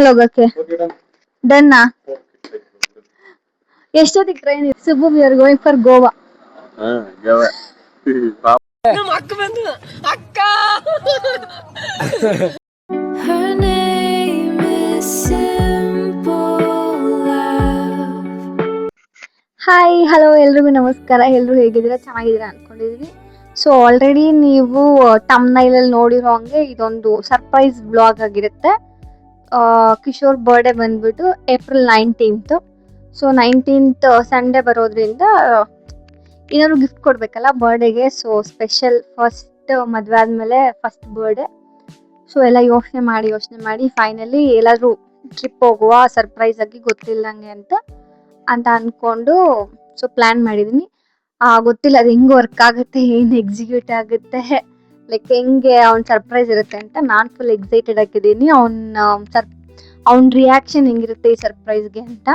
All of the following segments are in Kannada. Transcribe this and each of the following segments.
ಹೋಗಕ್ಕೆ ಡನ್ನಾ ಎಷ್ಟೊತ್ತಿಗೆ ಟ್ರೈನ್ ಇದೆ? Subbu we are going for Goa. ನಮ್ಮ ಅಕ್ಕ ಬಂದು ಅಕ್ಕ. Her name is Simple Love. Hi hello ಎಲ್ರಿಗೂ ನಮಸ್ಕಾರ. ಎಲ್ಲರೂ ಹೇಗಿದ್ದೀರಾ? ಚೆನ್ನಾಗಿದ್ದೀರಾ ಅನ್ಕೊಂಡಿದೀನಿ. ಸೊ ಆಲ್ರೆಡಿ ನೀವು ತಮ್ನೈಲಲ್ಲಿ ನೋಡಿರೋ ಹಂಗೆ ಇದೊಂದು ಸರ್ಪ್ರೈಸ್ ಬ್ಲಾಗ್ ಆಗಿರುತ್ತೆ. ಕಿಶೋರ್ ಬರ್ಡೇ ಬಂದ್ಬಿಟ್ಟು April 19th. So 19th Sunday ಬರೋದ್ರಿಂದ ಏನಾದ್ರು ಗಿಫ್ಟ್ ಕೊಡ್ಬೇಕಲ್ಲ ಬರ್ಡೇಗೆ. ಸೊ ಸ್ಪೆಷಲ್ ಫಸ್ಟ್ ಮದುವೆ ಆದಮೇಲೆ ಫಸ್ಟ್ ಬರ್ಡೇ. ಸೊ ಎಲ್ಲ ಯೋಚನೆ ಮಾಡಿ ಫೈನಲಿ ಎಲ್ಲಾದರೂ ಟ್ರಿಪ್ ಹೋಗುವ ಸರ್ಪ್ರೈಸ್ ಆಗಿ ಗೊತ್ತಿಲ್ಲಂಗೆ ಅಂತ ಅಂದ್ಕೊಂಡು ಸೊ ಪ್ಲ್ಯಾನ್ ಮಾಡಿದ್ದೀನಿ. ಗೊತ್ತಿಲ್ಲ ಅದು ಹೆಂಗೆ ವರ್ಕ್ ಆಗುತ್ತೆ, ಏನು ಎಕ್ಸಿಕ್ಯೂಟ್ ಆಗುತ್ತೆ, ಲೈಕ್ ಹೆಂಗೆ ಅವ್ನ ಸರ್ಪ್ರೈಸ್ ಇರುತ್ತೆ ಅಂತ ನಾನು ಫುಲ್ ಎಕ್ಸೈಟೆಡ್ ಆಗಿದ್ದೀನಿ. ಅವ್ನ ರಿಯಾಕ್ಷನ್ ಹೆಂಗಿರುತ್ತೆ ಈ ಸರ್ಪ್ರೈಸ್ಗೆ ಅಂತ.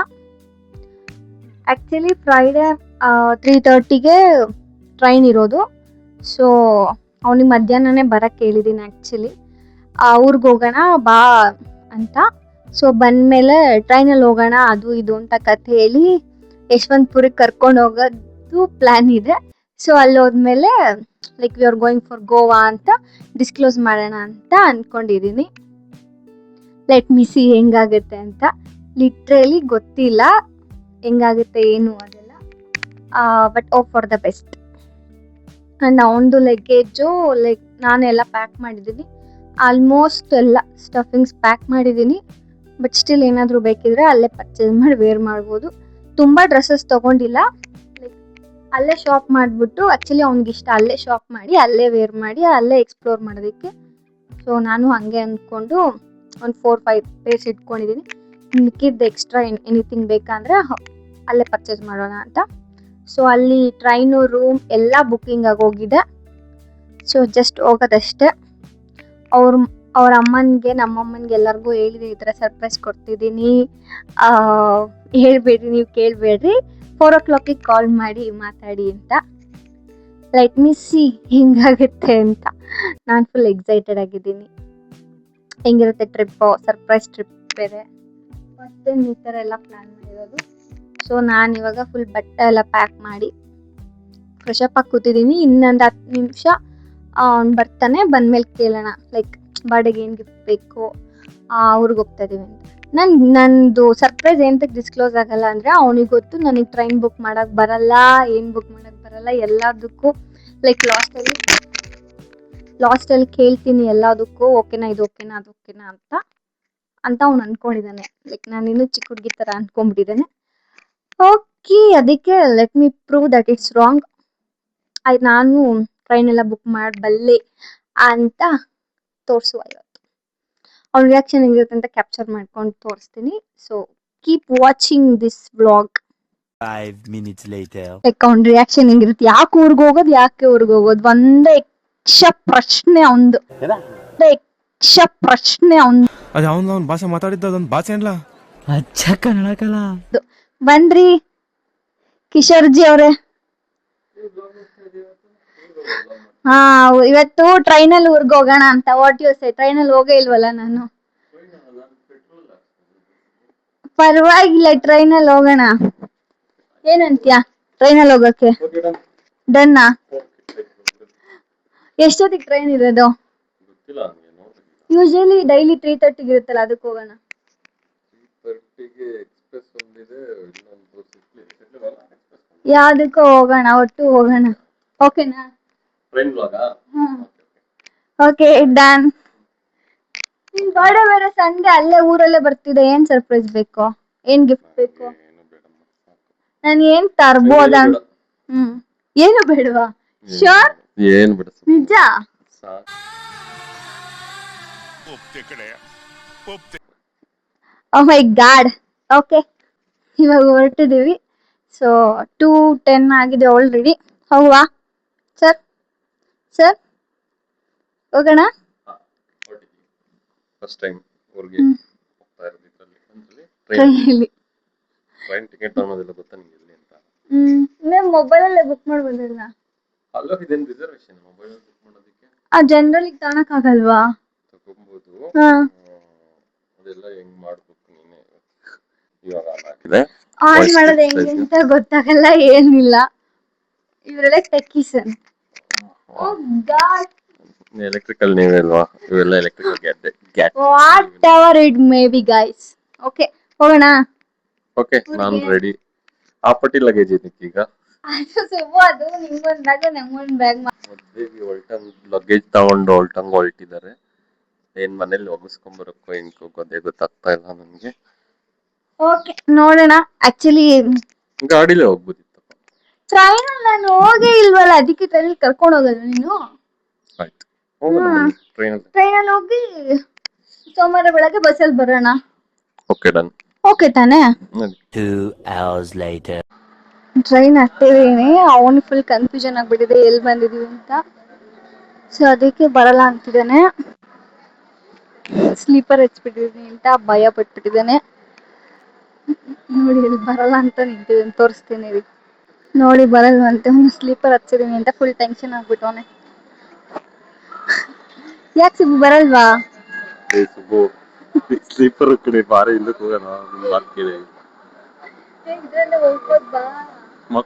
ಆ್ಯಕ್ಚುಲಿ ಫ್ರೈಡೇ 3:30ಗೆ ಟ್ರೈನ್ ಇರೋದು. ಸೊ ಅವನಿಗೆ ಮಧ್ಯಾಹ್ನನೇ ಬರೋಕ್ಕೆ ಹೇಳಿದ್ದೀನಿ ಆ್ಯಕ್ಚುಲಿ. ಊರಿಗೆ ಹೋಗೋಣ ಬಾ ಅಂತ. ಸೊ ಬಂದಮೇಲೆ ಟ್ರೈನಲ್ಲಿ ಹೋಗೋಣ ಅದು ಇದು ಅಂತ ಕಥೆ ಹೇಳಿ ಯಶವಂತಪುರಕ್ಕೆ ಕರ್ಕೊಂಡು ಹೋಗೋದು ಪ್ಲ್ಯಾನ್ ಇದೆ. ಸೊ ಅಲ್ಲಿ ಹೋದ್ಮೇಲೆ like we are going for Goa ಅಂತ ಡಿಸ್ಕ್ಲೋಸ್ ಮಾಡೋಣ ಅಂತ ಅಂದ್ಕೊಂಡಿದ್ದೀನಿ. ಲೆಟ್ ಮಿ ಸಿ ಹೆಂಗಾಗುತ್ತೆ ಅಂತ. ಲಿಟ್ರಲಿ ಗೊತ್ತಿಲ್ಲ ಹೆಂಗಾಗುತ್ತೆ ಏನು ಅದೆಲ್ಲ, but op for the best. And ಅವನದು ಲಗೇಜು ಲೈಕ್ ನಾನೆಲ್ಲ ಪ್ಯಾಕ್ ಮಾಡಿದ್ದೀನಿ. ಆಲ್ಮೋಸ್ಟ್ ಎಲ್ಲ ಸ್ಟಫಿಂಗ್ಸ್ ಪ್ಯಾಕ್ ಮಾಡಿದ್ದೀನಿ. ಬಟ್ ಸ್ಟಿಲ್ ಏನಾದರೂ ಬೇಕಿದ್ರೆ ಅಲ್ಲೇ ಪರ್ಚೇಸ್ ಮಾಡಿ ವೇರ್ ಮಾಡ್ಬೋದು. ತುಂಬ ಡ್ರೆಸ್ಸಸ್ ತೊಗೊಂಡಿಲ್ಲ, ಲೈಕ್ ಅಲ್ಲೇ ಶಾಪ್ ಮಾಡಿಬಿಟ್ಟು ಆ್ಯಕ್ಚುಲಿ ಅವ್ನಿಗಿಷ್ಟ ಅಲ್ಲೇ ಶಾಪ್ ಮಾಡಿ ಅಲ್ಲೇ ವೇರ್ ಮಾಡಿ ಅಲ್ಲೇ ಎಕ್ಸ್ಪ್ಲೋರ್ ಮಾಡೋದಕ್ಕೆ. ಸೊ ನಾನು ಹಾಗೆ ಅಂದ್ಕೊಂಡು ಒಂದು 4-5 ಪೇರ್ಸ್ ಇಟ್ಕೊಂಡಿದ್ದೀನಿ. ಮಿಕ್ಕಿದ್ದು ಎಕ್ಸ್ಟ್ರಾ ಎನಿಥಿಂಗ್ ಬೇಕಂದರೆ ಅಲ್ಲೇ ಪರ್ಚೇಸ್ ಮಾಡೋಣ ಅಂತ. ಸೊ ಅಲ್ಲಿ ಟ್ರೈನು ರೂಮ್ ಎಲ್ಲ ಬುಕ್ಕಿಂಗ್ ಆಗೋಗಿದೆ. ಸೊ ಜಸ್ಟ್ ಹೋಗೋದಷ್ಟೇ. ಅವ್ರ ಅಮ್ಮನಿಗೆ ನಮ್ಮಮ್ಮನಿಗೆ ಎಲ್ಲರಿಗೂ ಹೇಳಿದೆ ಈ ಥರ ಸರ್ಪ್ರೈಸ್ ಕೊಡ್ತಿದ್ದೀನಿ, ಹೇಳ್ಬೇಡ್ರಿ, ನೀವು ಕೇಳಬೇಡ್ರಿ, 4 o'clock ಕಾಲ್ ಮಾಡಿ ಮಾತಾಡಿ ಅಂತ. ಲೆಟ್ ಮಿ ಸಿ ಹೆಂಗಾಗುತ್ತೆ ಅಂತ. ನಾನು ಫುಲ್ ಎಕ್ಸೈಟೆಡ್ ಆಗಿದ್ದೀನಿ. ಹೆಂಗಿರುತ್ತೆ ಟ್ರಿಪ್ಪು, ಸರ್ಪ್ರೈಸ್ ಟ್ರಿಪ್ ಬೇರೆ ಫಸ್ಟ್ ಟೈಮ್ ಈ ಥರ ಎಲ್ಲ ಪ್ಲ್ಯಾನ್ ಮಾಡಿರೋದು. ಸೊ ನಾನು ಇವಾಗ ಫುಲ್ ಬಟ್ಟೆ ಎಲ್ಲ ಪ್ಯಾಕ್ ಮಾಡಿ ಫ್ರೆಶ್ ಅಪ್ ಆಗಿ ಕೂತಿದ್ದೀನಿ. ಇನ್ನೊಂದು 10 ನಿಮಿಷ ಅವ್ನು ಬರ್ತಾನೆ, ಬಂದಮೇಲೆ ಕೇಳೋಣ ಲೈಕ್ ಬರ್ಡೇಗೆ ಏನು ಗಿಫ್ಟ್ ಬೇಕು, ಅವ್ರಿಗೆ ಹೋಗ್ತಾ ಇದ್ದೀವಿ ಅಂತ. ನಂದು ಸರ್ಪ್ರೈಸ್ ಏನಂತ ಡಿಸ್ಕ್ಲೋಸ್ ಆಗಲ್ಲ ಅಂದರೆ ಅವನಿಗೆ ಗೊತ್ತು ನನಗೆ ಟ್ರೈನ್ ಬುಕ್ ಮಾಡೋಕ್ಕೆ ಬರಲ್ಲ, ಏನು ಬುಕ್ ಮಾಡೋಕ್ಕೆ ಬರಲ್ಲ. ಎಲ್ಲದಕ್ಕೂ ಲೈಕ್ ಲಾಸ್ಟಲ್ಲಿ ಕೇಳ್ತೀನಿ ಎಲ್ಲದಕ್ಕೂ ಓಕೆನಾ, ಇದು ಓಕೆನಾ, ಅದು ಓಕೆನಾ ಅಂತ ಅವ್ನು ಅಂದ್ಕೊಂಡಿದ್ದಾನೆ. ಲೈಕ್ ನಾನು ಇನ್ನೂ ಚಿಕ್ಕ ಹುಡುಗಿ ಥರ ಅಂದ್ಕೊಂಡ್ಬಿಟ್ಟಿದ್ದಾನೆ. ಓಕೆ, ಅದಕ್ಕೆ let me prove that it's wrong. ಆಯ್ತು, ನಾನು ಟ್ರೈನೆಲ್ಲ ಬುಕ್ ಮಾಡಬಲ್ಲೆ ಅಂತ ತೋರಿಸುವ ಇವತ್ತು. ಅವ್ನ ರಿಯಾಕ್ಷನ್ ಹೆಂಗಿರುತ್ತೆ ಅಂತ ಕ್ಯಾಪ್ಚರ್ ಮಾಡ್ಕೊಂಡು ತೋರಿಸ್ತೀನಿ. So keep watching this vlog. 5 minutes later. Like ಅವ್ನ ರಿಯಾಕ್ಷನ್ ಹೆಂಗಿರುತ್ತೆ, ಯಾಕೆ ಊರಿಗೆ ಹೋಗೋದು ಒಂದೇ ಪ್ರಶ್ನೆ ಅವಂದು. ಅದು ಅವನು ಭಾಷೆ ಮಾತಾಡಿದ್ದ ಅದೊಂದು ಭಾಷೆ ಅಲ್ಲ. ಅಚ್ಚ ಕನ್ನಡಕಲ್ಲ. ಬಂದ್ರಿ ಕಿಶೋರ್ಜಿ ಅವರೇ? ಹಾ, ಇವತ್ತು ಟ್ರೈನಲ್ಲಿ ಊರಿಗೆ ಹೋಗೋಣ ಅಂತ. What you say? ಟ್ರೈನಲ್ಲಿ ಹೋಗೇ ಇಲ್ವಲ್ಲ ನಾನು. ಪರವಾಗಿಲ್ಲ, ಟ್ರೈನಲ್ಲಿ ಹೋಗೋಣ. ಏನಂತ್ಯಾ ಟ್ರೈನಲ್ಲಿ ಹೋಗಕ್ಕೆ? ಡನ್ನಾ? ಎಷ್ಟೊತ್ತಿಗೆ ಟ್ರೈನ್ ಇರೋದು? ಯೂಶಲಿ ಡೈಲಿ 3:30 ಇರುತ್ತಲ್ಲ, ಅದಕ್ಕೆ ಹೋಗೋಣ. ಯಾವ್ದಕ್ಕೂ ಹೋಗೋಣ, ಒಟ್ಟು ಹೋಗೋಣ. ಓಕೆನಾ? Okay done. ನಿನ್ ಬರ್ಡೇ ಬೇರೆ ಸಂಡೇ, ಅಲ್ಲೇ ಊರಲ್ಲೇ ಬರ್ತಿದೆ. ಏನ್ ಸರ್ಪ್ರೈಸ್ ಬೇಕು? ಏನ್ ಗಿಫ್ಟ್ ಬೇಕು? ನಾನು ಏನ್ ತರ್ಬೋದ? ಏನು ಬೇಡವಾ? ಶ್ಯೂರ್? ನಿಜ? ಓ ಮೈ ಗಾಡ್. ಓಕೆ, ಇವಾಗ ಹೊರಟಿದ್ದೀವಿ. ಸೊ 2:10 ಆಗಿದೆ ಆಲ್ರೆಡಿ. ಹೋಗುವ ಸರ್? ಹೋಗೋಣ. ಫಸ್ಟ್ ಟೈಮ್ ಊರಿಗೆ ಹೋಗ್ತಾ ಇರೋದು ಟ್ರೈನಲ್ಲಿ. ಟ್ರೈನ್ ಟಿಕೆಟ್ ಅನ್ನೋದಿಲ್ಲ ಗೊತ್ತಾ ನಿಮಗೆ ಎಲ್ಲಿ ಅಂತ? ನೀವು ಮೊಬೈಲಲ್ಲೇ ಬುಕ್ ಮಾಡ್ಬೋದಲ್ಲ? ಅಲ್ಲ, ಇದೇನು ರಿಸರ್ವೇಶನ್ ಮೊಬೈಲಲ್ಲಿ ಬುಕ್ ಮಾಡೋದಕ್ಕೆ? ಜನರಲ್ ತಗೊಳಕ್ಕಾಗಲ್ವಾ? ತಗೊಬೋದು. ಅದೆಲ್ಲ ಹೆಂಗ್ ಮಾಡ್ಬೇಕು ನೀನೆ ಇವಾಗ ಆನ್ ಆಗಿದೆ. ಆನ್ ಮಾಡೋದು ಹೆಂಗೆ ಅಂತ ಗೊತ್ತಾಗಲ್ಲ ಏನಿಲ್ಲ. ಇವರೆಲ್ಲ ಟೆಕ್ಕೀಸನ್. ಓ ಗಾಡ್. ಎಲೆಕ್ಟ್ರಿಕಲ್ ನೀವೇ ಅಲ್ವಾ, ಇವೆಲ್ಲ electrical ಗ್ಯಾಟ್. What ever it may be guys. Okay ಹೋಗೋಣ. ಓಕೆ ನಾನು ರೆಡಿ. ಆ ಪಟ್ಟಿ ಲಗೇಜ್ ಇದಕ್ಕೆ ಈಗ ಅದು ಸುಬ್ಬು, ಅದು ನಿಮ್ಗೊಂದ್ ಬ್ಯಾಗ್ ನಮ್ಗೊಂದ್ ಬ್ಯಾಗ್. ಮದ್ವೆಗೆ ಲಗೇಜ್ ತಗೊಂಡು ಹೊರಟಿದ್ದಾರೆ. ಏನ್ ಮನೇಲಿ ಒಗಿಸ್ಕೊಂಬರಕ್ಕೋ ಹೆಂಗೋ ಗೊತ್ತಾಗ್ತಾ ಇಲ್ಲ ನನ್ಗೆ. ಓಕೆ ನೋಡೋಣ. ಆಕ್ಚುಲಿ ಗಾಡಿಲೇ ಹೋಗ್ಬೋದಿತ್ತಪ್ಪ. ಟ್ರೈನ್ ನಾನು ಹೋಗೇ ಇಲ್ವಲ್ಲ, ಅದಕ್ಕೆ ಟ್ರೈನ್ ಕರ್ಕೊಂಡು ಹೋಗಲ್ಲ ನೀನು. ಆಯ್ತು ಹೋಗೋಣ ಟ್ರೈನಲ್ಲಿ ಹೋಗಿ ಸೋಮವಾರ ಬೆಳಗ್ಗೆ ಬಸ್ಸಲ್ಲಿ ಬರೋಣ. Okay done. ಓಕೆ ತಾನೇ? 2 hours later. ಟ್ರೈನ್ ಹತ್ತಿದೀನಿ. ಅವನು ಫುಲ್ ಕನ್ಫ್ಯೂಷನ್ ಆಗ್ಬಿಟ್ಟಿದೆ ಎಲ್ಲಿ ಬಂದಿದೀವಿ ಅಂತ. ಸೊ ಅದಕ್ಕೆ ಬರಲ್ಲ ಅಂತಿದ್ದಾನೆ. ಸ್ಲೀಪರ್ ಹಚ್ಬಿಟ್ಟಿದೀನಿ ಅಂತ ಭಯ ಪಟ್ಬಿಟ್ಟಿದ್ದಾನೆ. ನೋಡಿ ಇಲ್ಲಿ ಬರಲ್ಲ ಅಂತ ನಿಂತಿದ್ದೀನಿ, ತೋರಿಸ್ತೀನಿ ರೀ. ನೋಡಿ ಬರಲ್ವಂತೆ, ಸ್ಲೀಪರ್ ಹಚ್ಚಿದೀನಿ ಅಂತ ಫುಲ್ ಟೆನ್ಷನ್ ಆಗ್ಬಿಟ್ಟವನೆ. ಯಾಕೆ ಸುಬ್ಬು ಬರಲ್ವಾ? ಸುಬ್ಬು ಸ್ಲೀಪರ್ ಕಡೆ ಬಾರಿ ಹಿಂದಕ್ಕೆ ಹೋಗೋಣ. ಮಾತು ಕೇಳಿ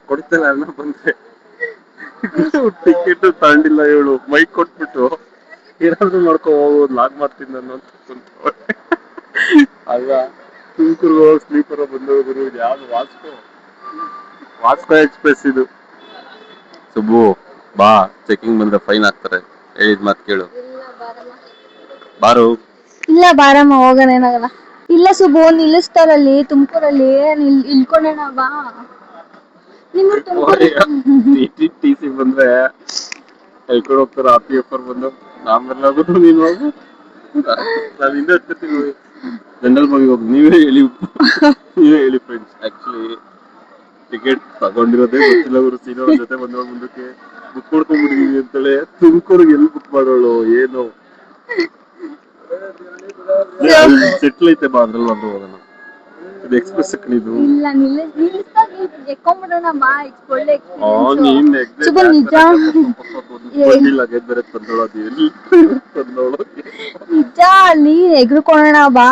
ಕೊಡ್ತೇನೆ ಅನ್ನ ಬಂದ್ರೆ ಟಿಕೆಟ್ ತಗೊಂಡಿಲ್ಲ ಹೇಳು, ಮೈಕ್ ಕೊಟ್ಬಿಟ್ಟು ಏನಾದ್ರು ನೋಡ್ಕೊ ಹೋಗೋದು, ಲಾಗ್ ಮಾಡ್ತೀನಿ ನಾನು ಅಂತ ಅಲ್ಲ. ತುಮಕೂರ್ಗೆ ಹೋಗಿ ಸ್ಲೀಪರ್ ಬಂದವರು ಯಾವ್ದು ವಾಸ್ಕೋ ಎಕ್ಸ್ಪ್ರೆಸ್ ಇದು. ಸುಬ್ಬು ಬಾ, ಚೆಕಿಂಗ್ ಬಂದ್ರೆ ಫೈನ್ ಹಾಕ್ತಾರೆ. ಹೇಳಿದ್ ಮಾತು ಕೇಳು. ಬಾರು. ಇಲ್ಲ ಬಾರಮ್ಮ, ಹೋಗೋಣ, ಏನಾಗಲ್ಲ. ಇಲ್ಲ ಸುಬ್ಬು, ನಿಲ್ಲಿಸ್ತಾರಲ್ಲಿ ತುಮಕೂರಲ್ಲಿ, ಇಳ್ಕೊಳ್ಳೋಣ ಬಾ. ಟಿ ಸಿ ಬಂದ್ರೆ ಕೈಕೊಂಡು ಹೋಗ್ತಾರ. RPF ಬಂದು ನಾವೆಲ್ಲ ನೀನು ಹೋಗು, ನಾನು ಹಿಂದೆ ಹತ್ಕೊತೀನಿ. ಜನರಲ್ ಬಾಗಿ ಹೋಗಿ ನೀವೇ ಹೇಳಿ ಫ್ರೆಂಡ್ಸ್. ಆಕ್ಚುಲಿ ಟಿಕೆಟ್ ತಗೊಂಡಿರೋದೇ ಗೊತ್ತಿಲ್ಲ ಅವರು. ಸೀನಿಯರ್ ಜೊತೆ ಬಂದವ್ರ ಮುಂದಕ್ಕೆ ಬುಕ್ ಮಾಡ್ಕೊಂಡ್ಬಿಟ್ಟಿದೀವಿ ಅಂತೇಳಿ. ತುಮಕೂರಿಗೆ ಎಲ್ಲಿ ಬುಕ್ ಮಾಡೋಳು ಏನು ಸೆಟ್ಲ್ ಐತೆ ಬಾ, ಅದ್ರಲ್ಲಿ ಒಂದು ಹೋಗೋಣ. ಇದು ಎಕ್ಸ್ಪ್ರೆಸ್ ಕಣಿದು. ಇಲ್ಲ ಎಕ್ಕೊಂಡ್ಬಿಡೋಣ ಬಾ, ಒಳ್ಳೆ ನಿಜ ಅಲ್ಲಿ ಎಗ್ರುಕೊಳ್ಳೋಣ ಬಾ.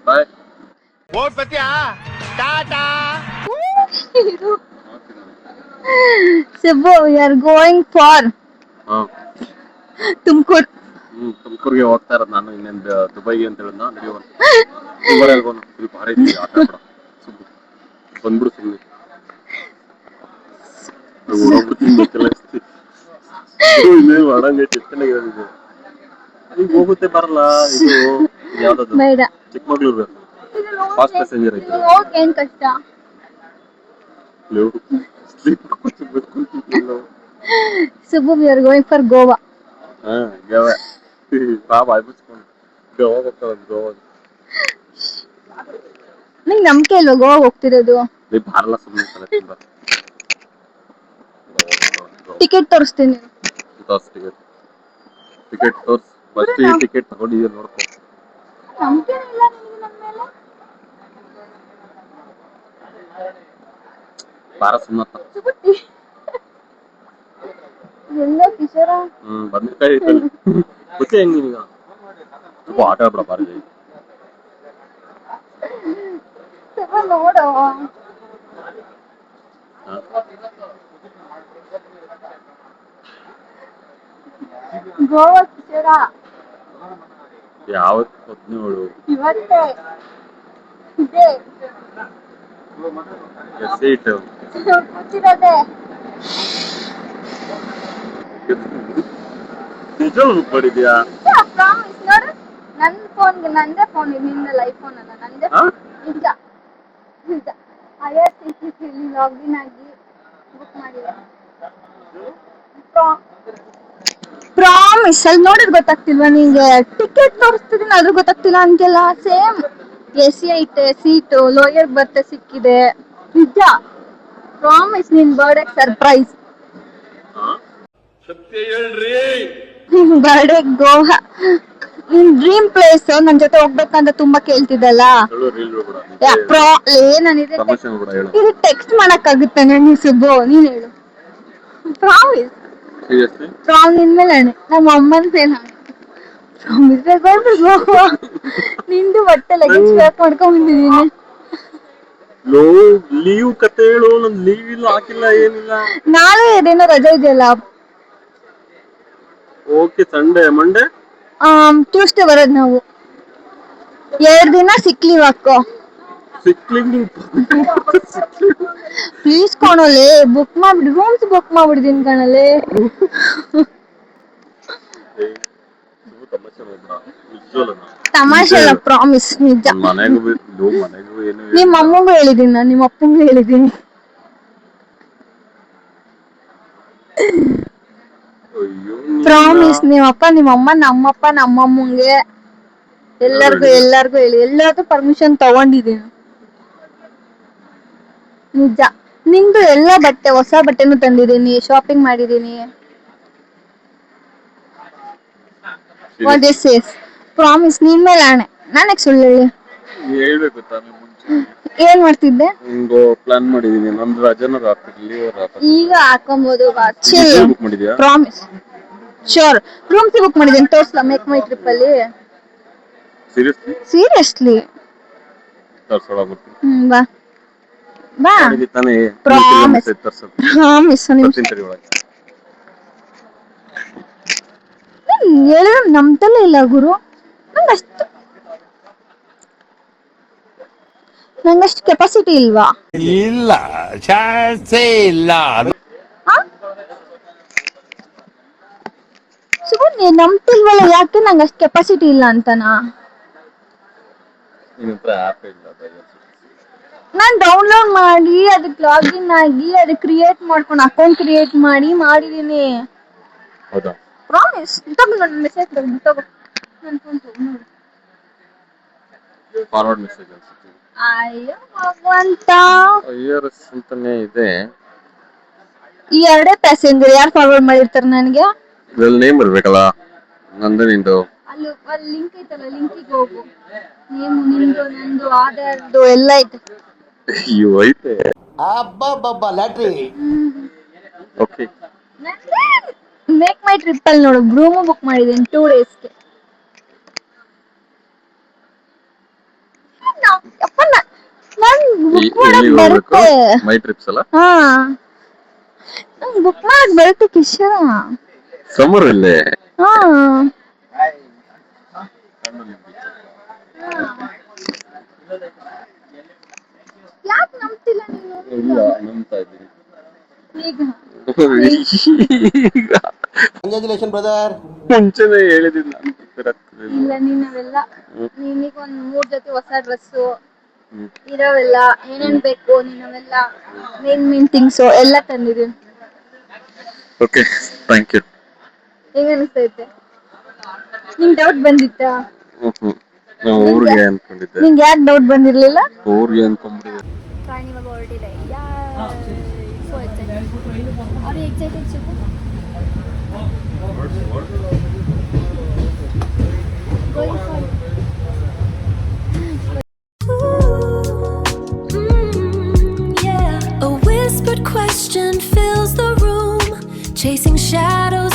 ಬಾಯ್. Subbu, we are going for Tumakuru. ತುಮಕೂರಿಗೆ ಹೋಗ್ತಾ ಇರೋದು ನಾನು. ಇನ್ನೊಂದು ದುಬೈಗೆ ಅಂತ ಹೇಳಿದ್ನ. ನಡೆಯುವ ಭಾರಿ ಆಟ ಆಡ ಬಂದ್ಬಿಡು ಸುಮ್ಮನೆ. ಈಗ ಹೋಗುತ್ತೆ ಬರಲ್ಲ. ಇದು ಯಾವ್ದದು ಬೇಡ, ಚಿಕ್ಕಮಗ್ಳೂರು ಫಾಸ್ಟ್ ಪ್ಯಾಸೆಂಜರ್ ಐತೆ. ಏನ್ ಕಷ್ಟ. Subbu, we are going for Goa. Goa ಬಾಯ್ ಮುಚ್ಕೊಂಡು ಗೋವಾ ಹೋಗ್ತಾವ. ಗೋವಾ ನಿಂಗೆ ನಂಬಿಕೆ ಇಲ್ವಾ ಗೋವಾ ಹೋಗ್ತಿರೋದು? ಬಾರಲ್ಲ ಸುಮ್ಮನೆ. ಟಿಕೆಟ್ ತೋರಿಸ್ತೀನಿ. ಟಿಕೆಟ್ ತೋರ್ಸ್. ಫಸ್ಟ್ ಟಿಕೆಟ್ ತಗೊಂಡಿದ್ದೀಯ ನೋಡ್ಕೊ. ನಂಬಿಕೆ ಇಲ್ಲ ನಿನಗೆ ನನ್ನ ಮೇಲೆ? ಬಾರ ಸುಮ್ಮನೆ. ಎಲ್ಲೋ ಕಿಶೋರ ಬಂದ್ಕಾಯಿ ಐತಲ್ಲಿ ಗೊತ್ತೇ ಹೆಂಗ್ ನೀನೀಗ. ಸ್ವಲ್ಪ ಆಟ ಆಡ್ಬಿಡ ಬಾರಿ. ನೋಡು ಗೋವಾ ಕಿಶೋರ. ಯಾವತ್ತು 17 ಇವತ್ತೇ ಇದೆ ಸೀಟ್ ಕೂತಿರೋದೆ. ನಿಜ ಮಾಡಿದ್ಯಾ? ಪ್ರಾಮಿಸ್. ನೋಡು, ನನ್ನ ಫೋನ್ಗೆ ನಂದೇ ಫೋನ್, ನಿಂದಲ್ಲ. ಐಫೋನ್ ಅಲ್ಲ, ನಂದೇ. ನಿಜ ನಿಜ. IRCTC ಲಾಗಿನ್ ಆಗಿ ಬುಕ್ ಮಾಡಿದೆ. ಪ್ರಾಮಿಸ್. ಅಲ್ಲಿ ನೋಡಿದ್ ಗೊತ್ತಾಗ್ತಿಲ್ವಾ ನಿಂಗೆ? ಟಿಕೆಟ್ ತೋರಿಸ್ತಿದ್ದೀನಿ, ಅದ್ರ ಗೊತ್ತಾಗ್ತಿಲ್ಲ ಅಂತೆಲ್ಲ. ಸೇಮ್ AC ಐತೆ, ಸೀಟು ಲೋಯರ್ ಬರ್ತೆ ಸಿಕ್ಕಿದೆ. ನಿಜ ಪ್ರಾಮಿಸ್. ನಿನ್ ಬರ್ಡೇ ಸರ್ಪ್ರೈಸ್. ಸತ್ಯ ಹೇಳ್ರಿ. ನಿನ್ ಬರ್ಡೇ ಗೋವಾ, ನಿನ್ ಡ್ರೀಮ್ ಪ್ಲೇಸ್. ನನ್ ಜೊತೆ ಹೋಗ್ಬೇಕಂತ ತುಂಬಾ ಕೇಳ್ತಿದ್ದಲ್ಲ. ಇದು ಟೆಕ್ಸ್ಟ್ ಮಾಡಕ್ಕಾಗುತ್ತೆ ನೀ ಸುಬ್ಬು? ನೀನ್ ಹೇಳು. ಪ್ರಾಮಿಸ್. ನಿನ್ ಮೇಲೆ ನಮ್ಮ ಅಮ್ಮನ ಫೇಲ್. ಪ್ರಾಮಿಸ್ ಬೇಕಾಗ್ಬಿಡ್ದು. ನಿಂದು ಬಟ್ಟೆ ಲಗೇಜ್ ಪ್ಯಾಕ್ ಮಾಡ್ಕೊಂಡ್ ಬಂದಿದ್ದೀನಿ. ಲೋ ಲೀವ್ ಕತೆ ಹೇಳು, ನನ್ ಲೀವ್ ಇಲ್ಲ, ಹಾಕಿಲ್ಲ, ಏನಿಲ್ಲ. ನಾಳೆ ಅದೇನೋ ರಜೆ ಇದೆಯಲ್ಲ. ಓಕೆ, ಸಂಡೇ ಮಂಡೇ ಟ್ಯೂಸ್ಡೇ ಬರೋದು ನಾವು. 2 ದಿನ ಸಿಕ್ ಲೀವ್ ಹಾಕೋ. ಸಿಕ್ಲಿಂಗ್ ಪ್ಲೀಸ್ ಕಣಲೆ, ಬುಕ್ ಮಾಡ್ಬಿಡಿ, ರೂಮ್ಸ್ ಬುಕ್ ಮಾಡ್ಬಿಡ್ತೀನಿ ಕಣಲೆ. ತಮಾಷೆ ಅಲ್ಲ, ಪ್ರಾಮಿಸ್ ನಿಜ. ಮನೆಗೂ ಏನು ನಿಮ್ಮ ಅಮ್ಮಂಗೂ ಹೇಳಿದೀನಿ ನಾನು, ನಿಮ್ಮ ಅಪ್ಪಂಗೂ ಹೇಳಿದೀನಿ. ಪ್ರಾಮಿಸ್. ನಿಮ್ಮ ಅಪ್ಪ, ನಿಮ್ಮ ಅಮ್ಮ, ನಮ್ಮಪ್ಪ, ನಮ್ಮಮ್ಮಂಗೆ ಎಲ್ಲಾರ್ಗು ಹೇಳಿ, ಎಲ್ಲಾರ್ದು ಪರ್ಮಿಷನ್ ತಗೊಂಡಿದ್ದೀನಿ ನಿಜ. ನಿಂದು ಎಲ್ಲ ಬಟ್ಟೆ, ಹೊಸ ಬಟ್ಟೆನೂ ತಂದಿದ್ದೀನಿ, ಶಾಪಿಂಗ್ ಮಾಡಿದೀನಿ. What this is promise. ನಿನ್ ಮೇಲೆ ಆಣೆ, ನಾನಕ್ಕೆ ಸುಳ್ಳು ಹೇಳಿ. ಹೇಳ್ಬೇಕು ತಾನೇ ಮುಂಚೆ. ಏನ್ ಮಾಡ್ತಿದ್ದೆ? ಹಿಂಗೋ ಪ್ಲಾನ್ ಮಾಡಿದೀನಿ, ನಮ್ದು ರಜೆನೂ ರಾತ್ರಿ ಈಗ ಹಾಕೊಂಬೋದು. ಬುಕ್ ಮಾಡಿದ್ಯಾ? Promise sure. ರೂಮ್ಸ್ ಬುಕ್ ಮಾಡಿದ್ದೀನಿ, ತೋರ್ಸ್ಲಾ? ಮೇಕ್ ಮೈ ಟ್ರಿಪ್ ಅಲ್ಲಿ. ಸೀರಿಯಸ್ಲಿ ಬಾ ಬಾ. Promise promise. ಹೇಳಿದ್ರೆ ನಂಬ್ತಲೇ ಇಲ್ಲ ಗುರು. ನಂಗಷ್ಟು ಕೆಪಾಸಿಟಿ ಇಲ್ವಾ? ಇಲ್ಲ, ಚಾನ್ಸೇ ಇಲ್ಲ. ಸುಮ್ಮನೆ ನಂಬ್ತಿಲ್ವಲ್ಲ, ಯಾಕೆ ನಂಗಷ್ಟು ಕೆಪಾಸಿಟಿ ಇಲ್ಲ ಅಂತನಾ? ನಾನ್ ಡೌನ್ಲೋಡ್ ಮಾಡಿ ಅದಕ್ಕೆ ಲಾಗಿನ್ ಆಗಿ ಅದಕ್ಕೆ ಕ್ರಿಯೇಟ್ ಮಾಡ್ಕೊಂಡು ಅಕೌಂಟ್ ಕ್ರಿಯೇಟ್ ಮಾಡಿದೀನಿ. ಹೌದಾ? ಪ್ರಾಮಿಸ್. ತಗೋ ನನ್ನ ಮೆಸೇಜ್ ತಗೋ, ನನ್ನ ಫೋನ್ ತಗೋ ನೋಡು. ಫಾರ್ವರ್ಡ್ ಮೆಸೇಜ್ ಅನ್ಸುತ್ತೆ. ಅಯ್ಯೋ ಭಗವಂತ, IRS ಅಂತಾನೆ ಇದೆ. ಈ 2 ಪ್ಯಾಸೆಂಜರ್ ಯಾರು ಫಾರ್ವರ್ಡ್ ಮಾಡಿರ್ತಾರೆ ನನಗೆ? ಇದ್ರಲ್ಲಿ ನೇಮ್ ಬರ್ಬೇಕಲ್ಲ, ನಂದು ನಿಂದು. ಅಲ್ಲಿ ಲಿಂಕ್ ಐತಲ್ಲ, ಲಿಂಕಿಗೆ ಹೋಗು. ನೇಮು ನಿಂದು, ನಂದು, ಆಧಾರ್ದು ಎಲ್ಲ ಐತೆ. ಅಯ್ಯೋ ಐತೆ. ಅಬ್ಬಬ್ಬಬ್ಬ ಲ್ಯಾಟ್ರಿ. ಓಕೆ, ಮೇಕ್ ಮೈ ಟ್ರಿಪ್ ಅಲ್ಲಿ ನೋಡು, ರೂಮು ಬುಕ್ ಮಾಡಿದ್ದೀನಿ 2 ಡೇಸ್ಗೆ. ನಾನು ಬುಕ್ ಮಾಡಕ್ ಬರುತ್ತೆ. ಮೈ ಟ್ರಿಪ್ಸ್ ಅಲ್ಲ? ಹಾ, ನಂಗೆ ಬುಕ್ ಮಾಡಕ್ ಬರುತ್ತೆ ಕಿಶೋರ. ಸಮ್ಮರ್ ಅಲ್ಲೇ. ಹಾ, ಯಾಕೆ ನಂಬ್ತಿಲ್ಲ ನೀನು? ಇಲ್ಲ, ನಂಬ್ತಾ ಇದ್ದೀನಿ ಈಗ ಕಂಗ್ರಾಚುಲೇಷನ್ ಬ್ರದರ್. ಮುಂಚೆನೆ ಹೇಳಿದ್ದೀನಿ ನಾನು. ಇಲ್ಲ, ನೀನವೆಲ್ಲ ನೀನೀಗ ಒಂದ್ 3 ಜೊತೆ ಹೊಸ ಡ್ರೆಸ್ಸು ಇರೋವೆಲ್ಲ ಏನೇನ್ ಬೇಕು ನೀನವೆಲ್ಲ ಮೇನ್ ಥಿಂಗ್ಸ್ ಎಲ್ಲ ತಂದಿದ್ದೀನಿ. Okay, thank you. ಹೆಂಗ ಅನಿಸ್ತೈತೆ? ನಿಂಗೆ ಡೌಟ್ ಬಂದಿತ್ತಾ? ಊರಿಗೆ ಅನ್ಕೊಂಡಿದ್ದೆ. ನಿಂಗೆ ಯಾಕೆ ಡೌಟ್ ಬಂದಿರ್ಲಿಲ್ಲ? ಊರಿಗೆ ಅನ್ಕೊಂಡ್ಬಿಟ್ಟಿದ್ದೆ. ಟ್ರೈನ್ ಇವಾಗ ಹೊರಟಿದೆ. So excited. Are you excited Chikku? Going for yeah. A whispered question fills the room, chasing shadows.